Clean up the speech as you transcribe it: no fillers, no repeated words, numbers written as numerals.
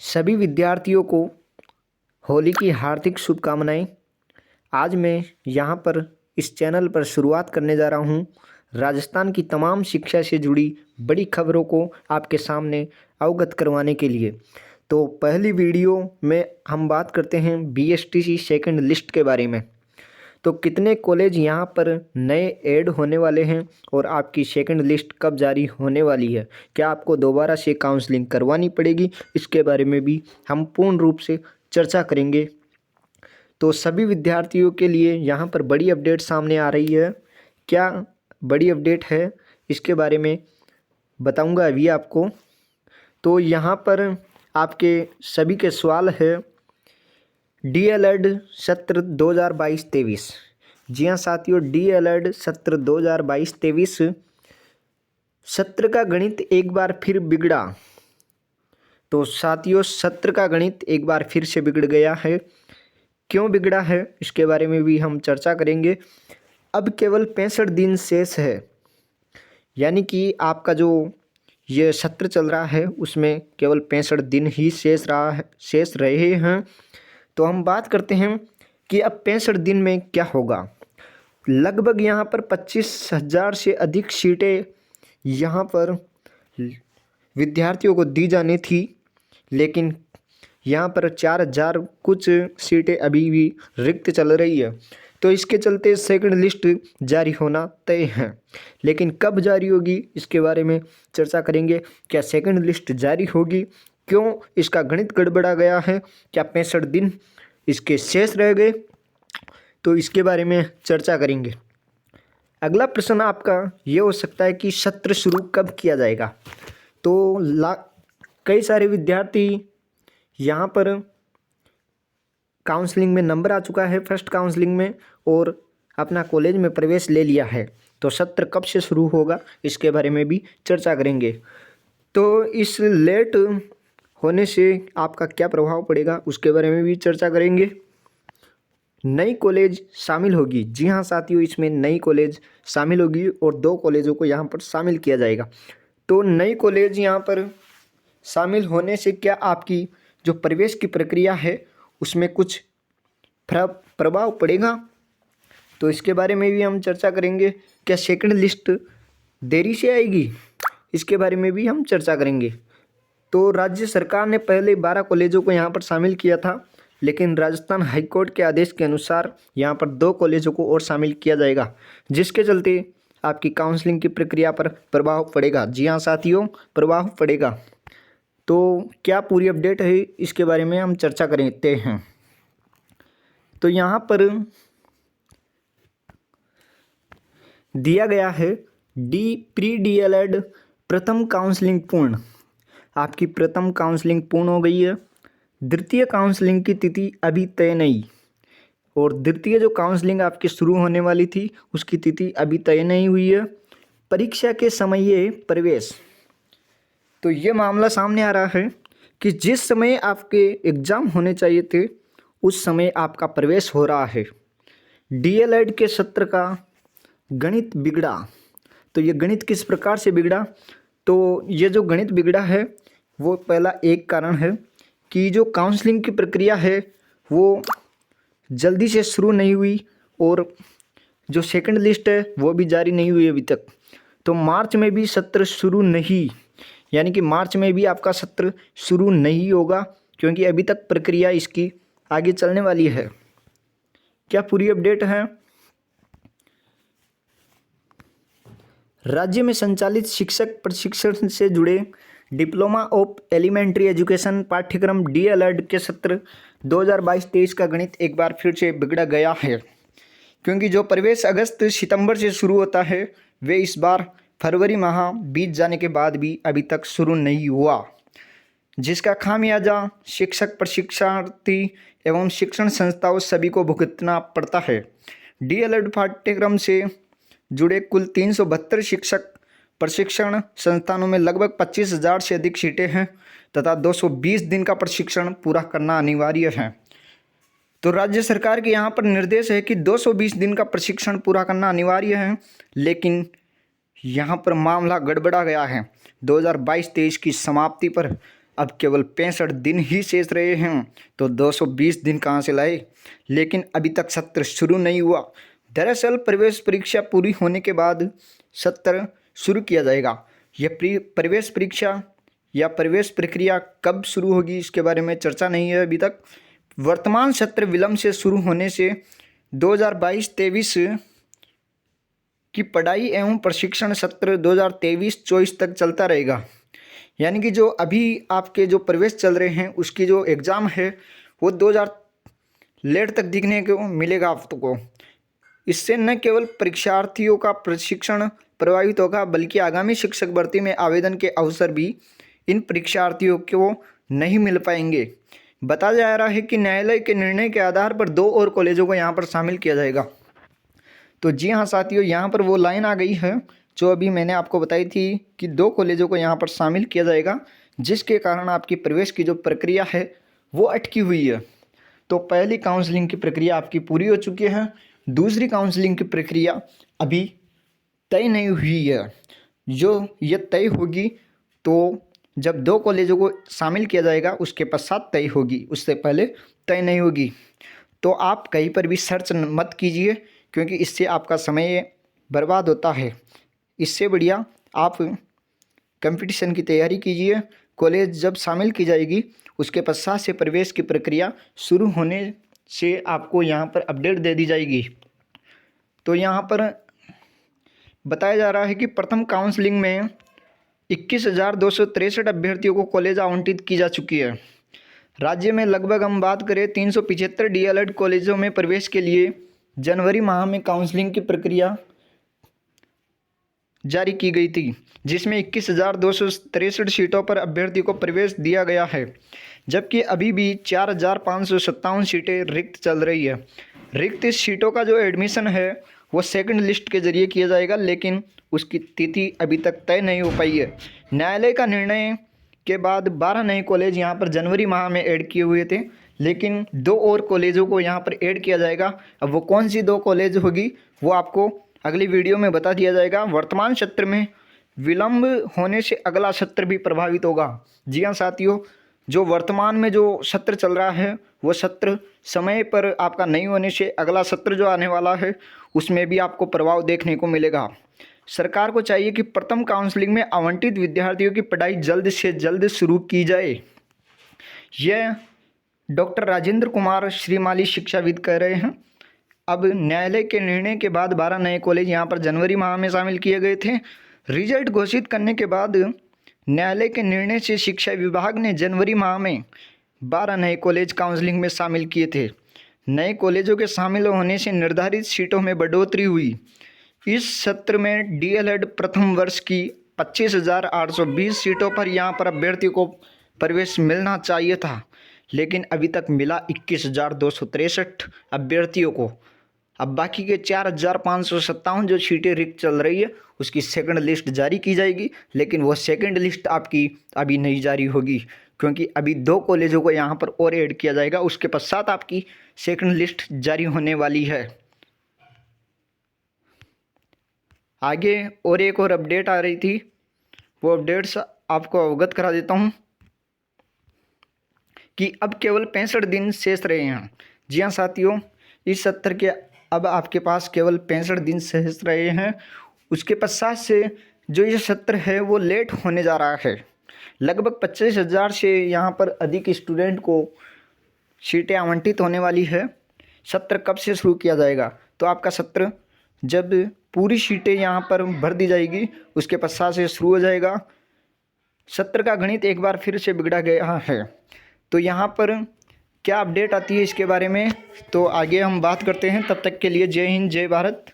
सभी विद्यार्थियों को होली की हार्दिक शुभकामनाएं। आज मैं यहाँ पर इस चैनल पर शुरुआत करने जा रहा हूँ राजस्थान की तमाम शिक्षा से जुड़ी बड़ी खबरों को आपके सामने अवगत करवाने के लिए। तो पहली वीडियो में हम बात करते हैं बीएसटीसी सेकंड लिस्ट के बारे में। तो कितने कॉलेज यहाँ पर नए ऐड होने वाले हैं और आपकी सेकंड लिस्ट कब जारी होने वाली है, क्या आपको दोबारा से काउंसलिंग करवानी पड़ेगी, इसके बारे में भी हम पूर्ण रूप से चर्चा करेंगे। तो सभी विद्यार्थियों के लिए यहाँ पर बड़ी अपडेट सामने आ रही है। क्या बड़ी अपडेट है इसके बारे में बताऊंगा अभी आपको। तो यहाँ पर आपके सभी के सवाल है डीएलएड सत्र 2022-23। जी हाँ साथियों, डीएलएड सत्र 2022-23 सत्र का गणित एक बार फिर बिगड़ा। तो साथियों, सत्र का गणित एक बार फिर से बिगड़ गया है। क्यों बिगड़ा है इसके बारे में भी हम चर्चा करेंगे। अब केवल 65 दिन शेष है, यानी कि आपका जो ये सत्र चल रहा है उसमें केवल 65 दिन ही शेष रहे हैं। तो हम बात करते हैं कि अब 65 दिन में क्या होगा। लगभग यहाँ पर 25,000 से अधिक सीटें यहाँ पर विद्यार्थियों को दी जानी थी, लेकिन यहाँ पर 4,000 कुछ सीटें अभी भी रिक्त चल रही है। तो इसके चलते सेकंड लिस्ट जारी होना तय है, लेकिन कब जारी होगी इसके बारे में चर्चा करेंगे। क्या सेकंड लिस्ट जारी होगी, क्यों इसका गणित गड़बड़ा गया है, क्या 65 दिन इसके शेष रह गए, तो इसके बारे में चर्चा करेंगे। अगला प्रश्न आपका ये हो सकता है कि सत्र शुरू कब किया जाएगा। तो कई सारे विद्यार्थी यहाँ पर काउंसलिंग में नंबर आ चुका है फर्स्ट काउंसलिंग में और अपना कॉलेज में प्रवेश ले लिया है। तो सत्र कब से शुरू होगा इसके बारे में भी चर्चा करेंगे। तो इस लेट होने से आपका क्या प्रभाव पड़ेगा उसके बारे में भी चर्चा करेंगे। नई कॉलेज शामिल होगी। जी हाँ साथियों, इसमें नई कॉलेज शामिल होगी और 2 कॉलेजों को यहाँ पर शामिल किया जाएगा। तो नई कॉलेज यहाँ पर शामिल होने से क्या आपकी जो प्रवेश की प्रक्रिया है उसमें कुछ प्रभाव पड़ेगा, तो इसके बारे में भी हम चर्चा करेंगे। क्या सेकंड लिस्ट देरी से आएगी इसके बारे में भी हम चर्चा करेंगे। तो राज्य सरकार ने पहले 12 कॉलेजों को यहाँ पर शामिल किया था, लेकिन राजस्थान हाईकोर्ट के आदेश के अनुसार यहाँ पर 2 कॉलेजों को और शामिल किया जाएगा, जिसके चलते आपकी काउंसलिंग की प्रक्रिया पर प्रभाव पड़ेगा। जी हाँ साथियों, प्रभाव पड़ेगा। तो क्या पूरी अपडेट है इसके बारे में हम चर्चा करते हैं। तो यहाँ पर दिया गया है प्री डीएलएड प्रथम काउंसलिंग पूर्ण। आपकी प्रथम काउंसलिंग पूर्ण हो गई है। द्वितीय काउंसलिंग की तिथि अभी तय नहीं, और द्वितीय जो काउंसलिंग आपकी शुरू होने वाली थी उसकी तिथि अभी तय नहीं हुई है। परीक्षा के समय ये प्रवेश, तो ये मामला सामने आ रहा है कि जिस समय आपके एग्ज़ाम होने चाहिए थे उस समय आपका प्रवेश हो रहा है। डीएलएड के सत्र का गणित बिगड़ा। तो ये गणित किस प्रकार से बिगड़ा, तो ये जो गणित बिगड़ा है वो पहला एक कारण है कि जो काउंसलिंग की प्रक्रिया है वो जल्दी से शुरू नहीं हुई और जो सेकंड लिस्ट है वो भी जारी नहीं हुई अभी तक। तो मार्च में भी सत्र शुरू नहीं, यानी कि मार्च में भी आपका सत्र शुरू नहीं होगा, क्योंकि अभी तक प्रक्रिया इसकी आगे चलने वाली है। क्या पूरी अपडेट है। राज्य में संचालित शिक्षक प्रशिक्षण से जुड़े डिप्लोमा ऑफ एलिमेंट्री एजुकेशन पाठ्यक्रम डीएलएड के सत्र 2022-23 का गणित एक बार फिर से बिगड़ गया है, क्योंकि जो प्रवेश अगस्त सितंबर से शुरू होता है वे इस बार फरवरी माह बीत जाने के बाद भी अभी तक शुरू नहीं हुआ, जिसका खामियाजा शिक्षक प्रशिक्षणार्थी एवं शिक्षण संस्थाओं सभी को भुगतना पड़ता है। डीएलएड पाठ्यक्रम से जुड़े कुल 372 शिक्षक प्रशिक्षण संस्थानों में लगभग 25,000 से अधिक सीटें हैं तथा 220 दिन का प्रशिक्षण पूरा करना अनिवार्य है। तो राज्य सरकार के यहाँ पर निर्देश है कि 220 दिन का प्रशिक्षण पूरा करना अनिवार्य है, लेकिन यहाँ पर मामला गड़बड़ा गया है। 2022-23 की समाप्ति पर अब केवल 65 दिन ही शेष रहे हैं, तो 220 दिन कहाँ से लाए। लेकिन अभी तक सत्र शुरू नहीं हुआ। दरअसल प्रवेश परीक्षा पूरी होने के बाद सत्र शुरू किया जाएगा। यह प्रवेश परीक्षा या प्रवेश प्रक्रिया कब शुरू होगी इसके बारे में चर्चा नहीं है अभी तक। वर्तमान सत्र विलंब से शुरू होने से 2022-23 की पढ़ाई एवं प्रशिक्षण सत्र 2023-24 तक चलता रहेगा। यानी कि जो अभी आपके जो प्रवेश चल रहे हैं उसकी जो एग्ज़ाम है वो 2000 लेट तक दिखने को मिलेगा आपको। इससे न केवल परीक्षार्थियों का प्रशिक्षण प्रभावित होगा बल्कि आगामी शिक्षक भर्ती में आवेदन के अवसर भी इन परीक्षार्थियों को नहीं मिल पाएंगे। बताया जा रहा है कि न्यायालय के निर्णय के आधार पर 2 और कॉलेजों को यहाँ पर शामिल किया जाएगा। तो जी हाँ साथियों, यहाँ पर वो लाइन आ गई है जो अभी मैंने आपको बताई थी कि 2 कॉलेजों को यहाँ पर शामिल किया जाएगा, जिसके कारण आपकी प्रवेश की जो प्रक्रिया है वो अटकी हुई है। तो पहली काउंसलिंग की प्रक्रिया आपकी पूरी हो चुकी है, दूसरी काउंसलिंग की प्रक्रिया अभी तय नहीं हुई है। जो ये तय होगी तो जब 2 कॉलेजों को शामिल किया जाएगा उसके पश्चात तय होगी, उससे पहले तय नहीं होगी। तो आप कहीं पर भी सर्च मत कीजिए क्योंकि इससे आपका समय बर्बाद होता है। इससे बढ़िया आप कंपटीशन की तैयारी कीजिए। कॉलेज जब शामिल की जाएगी उसके पश्चात से प्रवेश की प्रक्रिया शुरू होने से आपको यहाँ पर अपडेट दे दी जाएगी। तो यहाँ पर बताया जा रहा है कि प्रथम काउंसलिंग में 21,263 अभ्यर्थियों को कॉलेज आवंटित की जा चुकी है। राज्य में लगभग हम बात करें 375 डीएलएड कॉलेजों में प्रवेश के लिए जनवरी माह में काउंसलिंग की प्रक्रिया जारी की गई थी, जिसमें 21,263 सीटों पर अभ्यर्थी को प्रवेश दिया गया है, जबकि अभी भी 4,557 सीटें रिक्त चल रही है। रिक्त सीटों का जो एडमिशन है वो सेकंड लिस्ट के जरिए किया जाएगा, लेकिन उसकी तिथि अभी तक तय नहीं हो पाई है। न्यायालय का निर्णय के बाद 12 नए कॉलेज यहाँ पर जनवरी माह में ऐड किए हुए थे, लेकिन 2 और कॉलेजों को यहाँ पर ऐड किया जाएगा। अब वो कौन सी 2 कॉलेज होगी वो आपको अगली वीडियो में बता दिया जाएगा। वर्तमान सत्र में विलंब होने से अगला सत्र भी प्रभावित होगा। जी हाँ साथियों, जो वर्तमान में जो सत्र चल रहा है वो सत्र समय पर आपका नहीं होने से अगला सत्र जो आने वाला है उसमें भी आपको प्रभाव देखने को मिलेगा। सरकार को चाहिए कि प्रथम काउंसलिंग में आवंटित विद्यार्थियों की पढ़ाई जल्द से जल्द शुरू की जाए। यह डॉक्टर राजेंद्र कुमार श्रीमाली शिक्षाविद कह रहे हैं। अब न्यायालय के निर्णय के बाद 12 नए कॉलेज यहाँ पर जनवरी माह में शामिल किए गए थे। रिजल्ट घोषित करने के बाद न्यायालय के निर्णय से शिक्षा विभाग ने जनवरी माह में 12 नए कॉलेज काउंसलिंग में शामिल किए थे। नए कॉलेजों के शामिल होने से निर्धारित सीटों में बढ़ोतरी हुई। इस सत्र में डीएलएड प्रथम वर्ष की 25,820 सीटों पर यहाँ पर अभ्यर्थियों को प्रवेश मिलना चाहिए था, लेकिन अभी तक मिला 21,263 अभ्यर्थियों को। अब बाकी के 4,557 जो सीटें रिक्त चल रही है उसकी सेकंड लिस्ट जारी की जाएगी, लेकिन वो सेकंड लिस्ट आपकी अभी नहीं जारी होगी क्योंकि अभी 2 कॉलेजों को यहाँ पर और ऐड किया जाएगा। उसके पश्चात आपकी सेकंड लिस्ट जारी होने वाली है। आगे और एक और अपडेट आ रही थी, वो अपडेट्स आपको अवगत करा देता हूँ कि अब केवल 65 दिन शेष रहे हैं। जी हाँ साथियों, इस सत्र के अब आपके पास केवल 65 दिन शेष रहे हैं। उसके पश्चात से जो ये सत्र है वो लेट होने जा रहा है। लगभग 25,000 से यहाँ पर अधिक स्टूडेंट को सीटें आवंटित होने वाली है। सत्र कब से शुरू किया जाएगा? तो आपका सत्र जब पूरी सीटें यहाँ पर भर दी जाएगी उसके पश्चात से शुरू हो जाएगा। सत्र का गणित एक बार फिर से बिगड़ा गया है। तो यहाँ पर क्या अपडेट आती है इसके बारे में तो आगे हम बात करते हैं। तब तक के लिए जय हिंद, जय भारत।